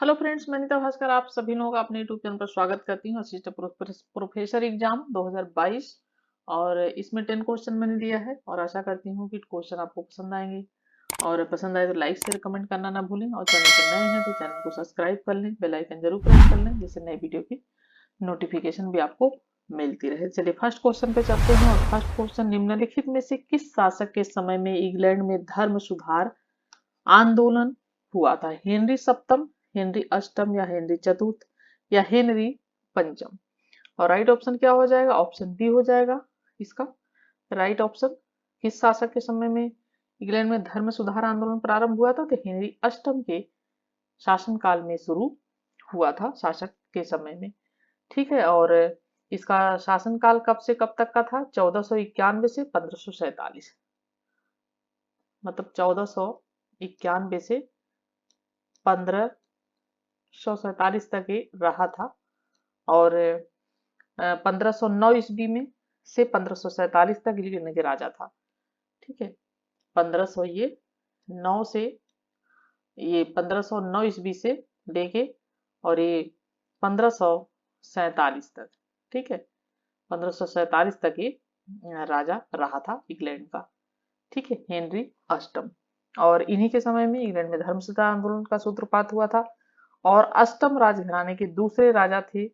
Hello friends, मैं नीता भास्कर आप सभी लोगों का अपने यूट्यूब चैनल पर स्वागत करती हूँ। असिस्टेंट प्रोफेसर एग्जाम 2022 और इसमें 10 क्वेश्चन मैंने दिया है और आशा करती हूँ कि क्वेश्चन आपको पसंद आएंगे। और पसंद आए तो लाइक शेयर कमेंट करना ना भूलें और चैनल पर नए हैं तो चैनल को सब्सक्राइब कर लें, बेल आइकन जरूर प्रेस कर लें जिससे नई वीडियो की नोटिफिकेशन भी आपको मिलती रहे। चलिए फर्स्ट क्वेश्चन पे चलते हैं। और फर्स्ट क्वेश्चन, निम्नलिखित में से किस शासक के समय में इंग्लैंड में धर्म सुधार आंदोलन हुआ था? हेनरी सप्तम, हेनरी अष्टम या हेनरी चतुर्थ या हेनरी पंचम? और राइट ऑप्शन क्या हो जाएगा? ऑप्शन बी हो जाएगा इसका राइट ऑप्शन। किस शासक के समय में इंग्लैंड में धर्म सुधार आंदोलन प्रारंभ हुआ था? तो हेनरी अष्टम के शासनकाल में शुरू हुआ था, शासक के समय में। ठीक है। और इसका शासनकाल कब से कब तक का था? 1491 से 1547, मतलब 1491 से 1547 तक ये रहा था। और 1509 ईस्वी में से 1547 तक ये राजा था। ठीक है। 1500 ये 9 से ये 1509 ईस्वी से लेके और ये 1547 तक। ठीक है। 1547 तक ये राजा रहा था इंग्लैंड का। ठीक है, हेनरी अष्टम। और इन्हीं के समय में इंग्लैंड में धर्म सुधार आंदोलन का सूत्रपात हुआ था। और अष्टम राजघराने के दूसरे राजा थे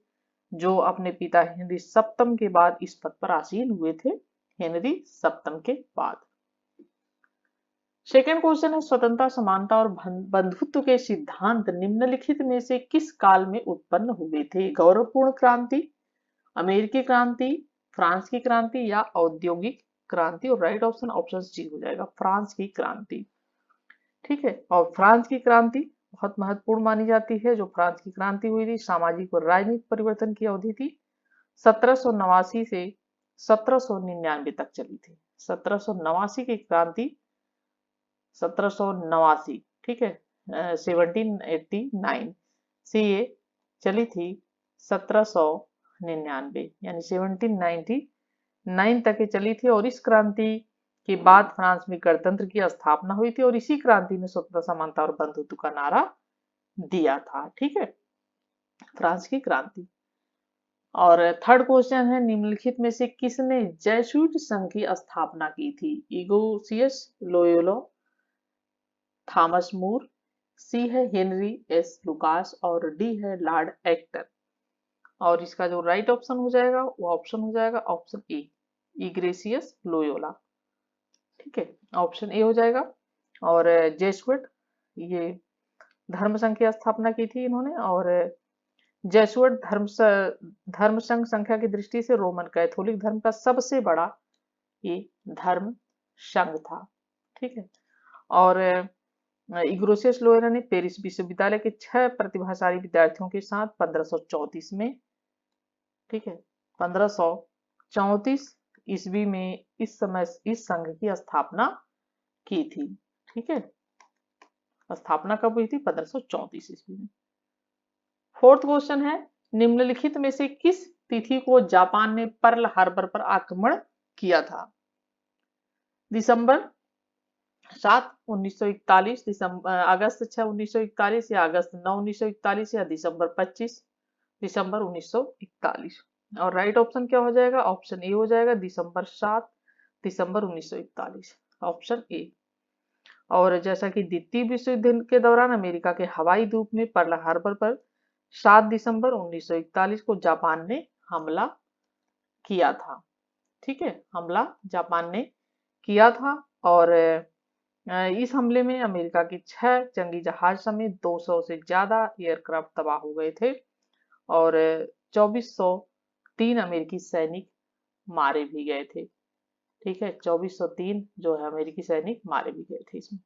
जो अपने पिता हेनरी सप्तम के बाद इस पद पर आसीन हुए थे। हेनरी सप्तम के बाद। सेकेंड क्वेश्चन है, स्वतंत्रता समानता और बंधुत्व के सिद्धांत निम्नलिखित में से किस काल में उत्पन्न हुए थे? गौरवपूर्ण क्रांति, अमेरिकी क्रांति, फ्रांस की क्रांति या औद्योगिक क्रांति? और राइट ऑप्शन ऑप्शन सी हो जाएगा, फ्रांस की क्रांति। ठीक है। और फ्रांस की क्रांति बहुत महत्वपूर्ण मानी जाती है। जो फ्रांस की क्रांति हुई थी, सामाजिक और राजनीतिक परिवर्तन की अवधि थी। 1789 से 1799 तक चली थी। 1789 की क्रांति, 1789, ठीक है, 1789 से ये चली थी 1799, यानी 1799 तक ये चली थी। और इस क्रांति के बाद फ्रांस में गणतंत्र की स्थापना हुई थी और इसी क्रांति ने स्वतंत्रता समानता और बंधुत्व का नारा दिया था। ठीक है, फ्रांस की क्रांति। और थर्ड क्वेश्चन है, निम्नलिखित में से किसने जेsuit संघ की स्थापना की थी? इग्नाशियस लोयोला, थॉमस मूर, सी है हेनरी एस लुकास और डी है लॉर्ड एक्टन। और इसका जो राइट ऑप्शन हो जाएगा वो ऑप्शन हो जाएगा ऑप्शन ए, इग्नेशियस लोयोला। ठीक है, ऑप्शन ए हो जाएगा। और जेसुइट, ये धर्म संघ की स्थापना की थी इन्होंने। और जेसुइट धर्म संघ संख्या की दृष्टि से रोमन कैथोलिक धर्म का सबसे बड़ा ये धर्म संघ था। ठीक है। और इग्रोसियस लोयोला ने पेरिस विश्वविद्यालय के 6 प्रतिभाशाली विद्यार्थियों के साथ 1534 में, ठीक है, 1534 ईस्वी में इस समय इस संघ की स्थापना की थी। ठीक है, स्थापना कब हुई थी? 1534 ईस्वी में। फोर्थ क्वेश्चन है, निम्नलिखित में से किस तिथि को जापान ने पर्ल हार्बर पर आक्रमण किया था? दिसंबर 7 1941, दिसंबर अगस्त 6 1941 या अगस्त 9 1941 या दिसंबर 25 दिसंबर 1941? और राइट ऑप्शन क्या हो जाएगा? ऑप्शन ए हो जाएगा, दिसंबर 7 दिसंबर 1941, ऑप्शन ए। और जैसा कि द्वितीय विश्व युद्ध के दौरान अमेरिका के हवाई द्वीप में पर्ल हार्बर पर 7 दिसंबर 1941 को जापान ने हमला किया था। ठीक है, हमला जापान ने किया था। और इस हमले में अमेरिका के 6 जंगी जहाज समेत 200 से ज्यादा एयरक्राफ्ट तबाह हो गए थे और 2403 अमेरिकी सैनिक मारे भी गए थे। ठीक है, 2403 जो है अमेरिकी सैनिक मारे भी गए थे इसमें।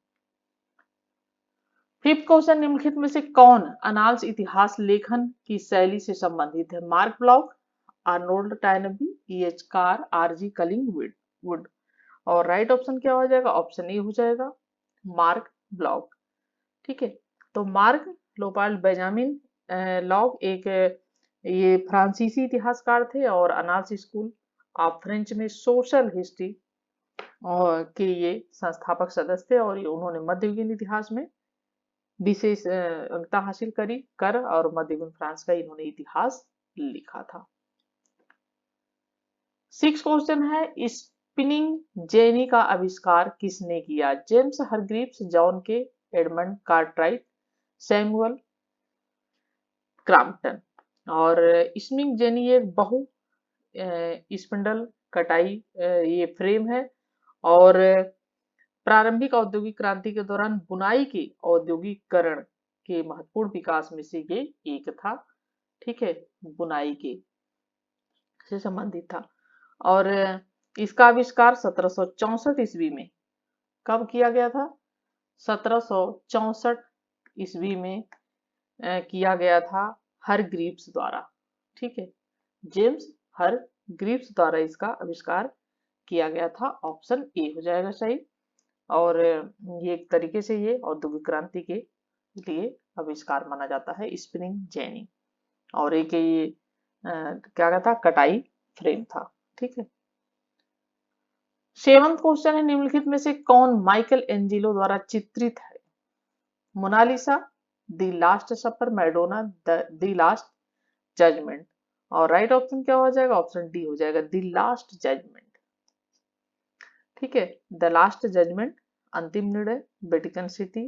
फिफ्थ क्वेश्चन, निम्नलिखित में से कौन अनाल्स इतिहास लेखन की शैली से संबंधित है? Marc Bloch, Arnold Toynbee, E.H. Carr, R.G. Collingwood? और राइट ऑप्शन क्या हो जाएगा? ऑप्शन ए हो जाएगा, मार्क ब्लॉक। ठीक है, तो मार्क लोपाल्ड बेंजामिन लॉक एक ये फ्रांसीसी इतिहासकार थे और अनाल्स स्कूल ऑफ फ्रेंच में सोशल हिस्ट्री के ये संस्थापक सदस्य थे। और उन्होंने मध्ययुगीन इतिहास में विशेषज्ञता हासिल कर और मध्ययुगीन फ्रांस का इन्होंने इतिहास लिखा था। 6 क्वेश्चन है, स्पिनिंग जेनी का आविष्कार किसने किया? जेम्स हरग्रीव्स, जॉन के, एडमंड कार्टराइट, सैमुअल क्रॉम्पटन। और स्पिनिंग जेनी एक बहु स्पिंडल कटाई ये फ्रेम है और प्रारंभिक औद्योगिक क्रांति के दौरान बुनाई के औद्योगिकरण के महत्वपूर्ण विकास में से ये एक था। ठीक है, बुनाई के से संबंधित था। और इसका आविष्कार 1764 ईस्वी में कब किया गया था? 1764 ईस्वी में किया गया था हरग्रीव्स द्वारा। ठीक है, जेम्स हरग्रीव्स द्वारा इसका आविष्कार किया गया था। ऑप्शन ए हो जाएगा सही। और ये एक तरीके से ये औद्योगिक क्रांति के लिए आविष्कार माना जाता है स्पिनिंग जेनी। और एक ये क्या कहता कटाई फ्रेम था। ठीक है, 7वां क्वेश्चन है, निम्नलिखित में से कौन माइकल एंजेलो द्वारा चित्रित है? Mona Lisa, the last supper, Madonna, the last judgement. और राइट ऑप्शन क्या हो जाएगा? ऑप्शन डी हो जाएगा, द लास्ट जजमेंट। ठीक है, द लास्ट जजमेंट, अंतिम निर्णय, वेटिकन सिटी,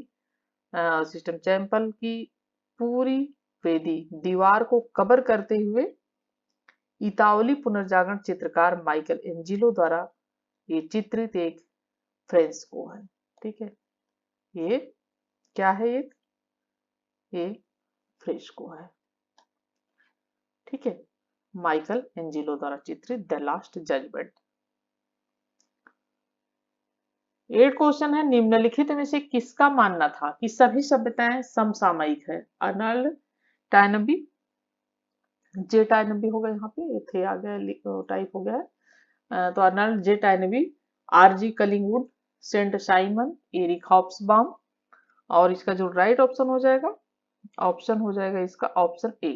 सिस्टम चैपल की पूरी वेदी दीवार को कवर करते हुए इतावली पुनर्जागरण चित्रकार माइकल एंजेलो द्वारा ये चित्रित एक फ्रेस्को है। ठीक है, ये क्या है? ये फ्रेस्को है। ठीक है, माइकल एंजेलो द्वारा चित्रित द लास्ट जजमेंट। 8 क्वेश्चन है, निम्नलिखित में से किसका मानना था कि सभी सभ्यताएं समसामयिक है? अर्नल्ड टायनबी, जे टायनबी होगा, यहाँ पे थे आ गया, टाइप हो गया है। तो Arnold J Toynbee, R G. Collingwood, Saint Simon, Eric Hobsbawm. और इसका जो राइट ऑप्शन हो जाएगा, ऑप्शन हो जाएगा इसका ऑप्शन ए।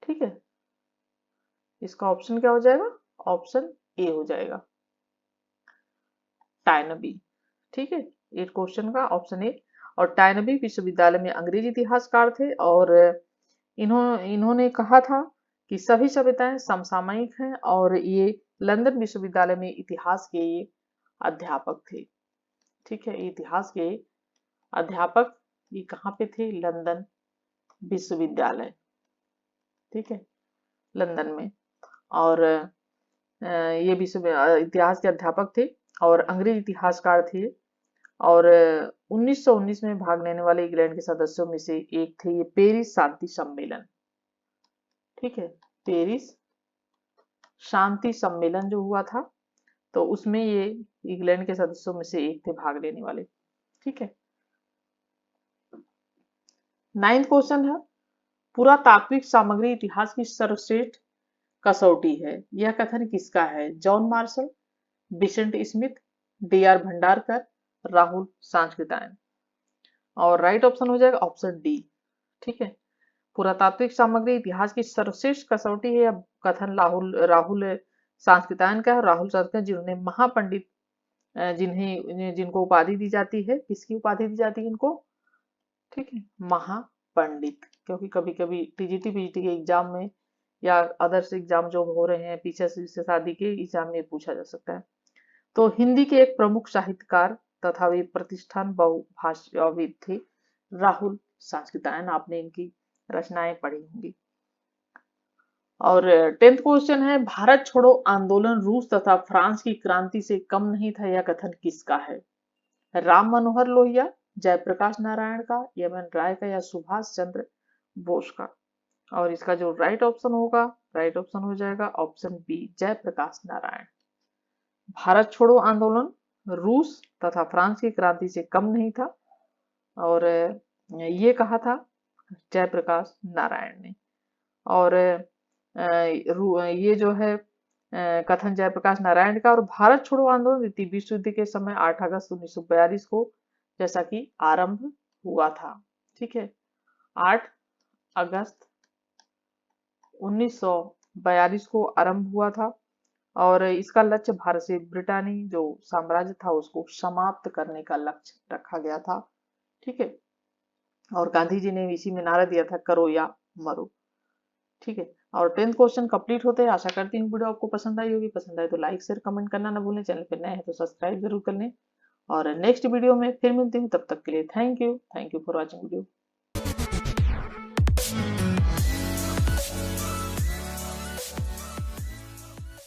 ठीक है, इसका ऑप्शन क्या हो जाएगा? ऑप्शन ए हो जाएगा, टायनबी। ठीक है, 8 क्वेश्चन का ऑप्शन ए। और टायनबी विश्वविद्यालय में अंग्रेजी इतिहासकार थे और इन्होंने कहा था कि सभी सभ्यताएं समसामयिक हैं और ये लंदन विश्वविद्यालय में इतिहास के ये अध्यापक थे। ठीक है, इतिहास के अध्यापक ये कहाँ पे थे? लंदन विश्वविद्यालय। ठीक है, लंदन में। और ये विश्व इतिहास के अध्यापक थे और अंग्रेजी इतिहासकार थे। और 1919 में भाग लेने वाले इंग्लैंड के सदस्यों में से एक थे ये पेरिस शांति सम्मेलन। ठीक है, पेरिस शांति सम्मेलन जो हुआ था तो उसमें ये इंग्लैंड के सदस्यों में से एक थे भाग लेने वाले। ठीक है, 9वां क्वेश्चन है, पुरातात्विक सामग्री इतिहास की सर्वश्रेष्ठ कसौटी है, यह कथन किसका है? John Marshall, Besant Smith, DR. Bhandarkar, Rahul Sankrityayan. और राइट ऑप्शन हो जाएगा ऑप्शन डी। ठीक है, पुरातात्विक सामग्री इतिहास की सर्वश्रेष्ठ कसौटी है, अब कथन राहुल सांस्कृत्यायन का है। राहुल सांस्कृत्यायन जिन्होंने महापंडित जिनको उपाधि दी जाती है, किसकी उपाधि दी जाती है इनको? ठीक है, महापंडित। क्योंकि कभी कभी टीजीटी पीजीटी के एग्जाम में या अदर्स एग्जाम जो हो रहे हैं पीछे से शादी के एग्जाम में पूछा जा सकता है। तो हिंदी के एक प्रमुख साहित्यकार तथा वे प्रतिष्ठान बहुभाषाविद थे राहुल सांस्कृत्यायन। आपने इनकी रचनाएं पढ़ी होंगी। और 10th क्वेश्चन है, भारत छोड़ो आंदोलन रूस तथा फ्रांस की क्रांति से कम नहीं था, यह कथन किसका है? राम मनोहर लोहिया, जयप्रकाश नारायण का, एम.एन. राय का या सुभाष चंद्र बोस का। और इसका जो राइट ऑप्शन होगा, राइट ऑप्शन हो जाएगा ऑप्शन बी, जयप्रकाश नारायण। भारत छोड़ो आंदोलन रूस तथा फ्रांस की क्रांति से कम नहीं था और ये कहा था जयप्रकाश नारायण ने। और ये जो है कथन जयप्रकाश नारायण का। और भारत छोड़ो आंदोलन द्वितीय विश्व युद्ध के समय 8 अगस्त 1942 को जैसा कि आरंभ हुआ था। ठीक है, 8 अगस्त 1942 को आरंभ हुआ था और इसका लक्ष्य भारत से ब्रिटानी जो साम्राज्य था उसको समाप्त करने का लक्ष्य रखा गया था। ठीक है, और गांधी जी ने इसी में नारा दिया था, करो या मरो। ठीक है, और 10th क्वेश्चन कंप्लीट होते हैं। आशा करती हूँ वीडियो आपको पसंद आई होगी। पसंद आए तो लाइक शेयर कमेंट करना ना भूलें। चैनल पर नए हैं तो सब्सक्राइब जरूर कर लें। और नेक्स्ट वीडियो में फिर मिलती हूँ, तब तक के लिए thank you for watching video.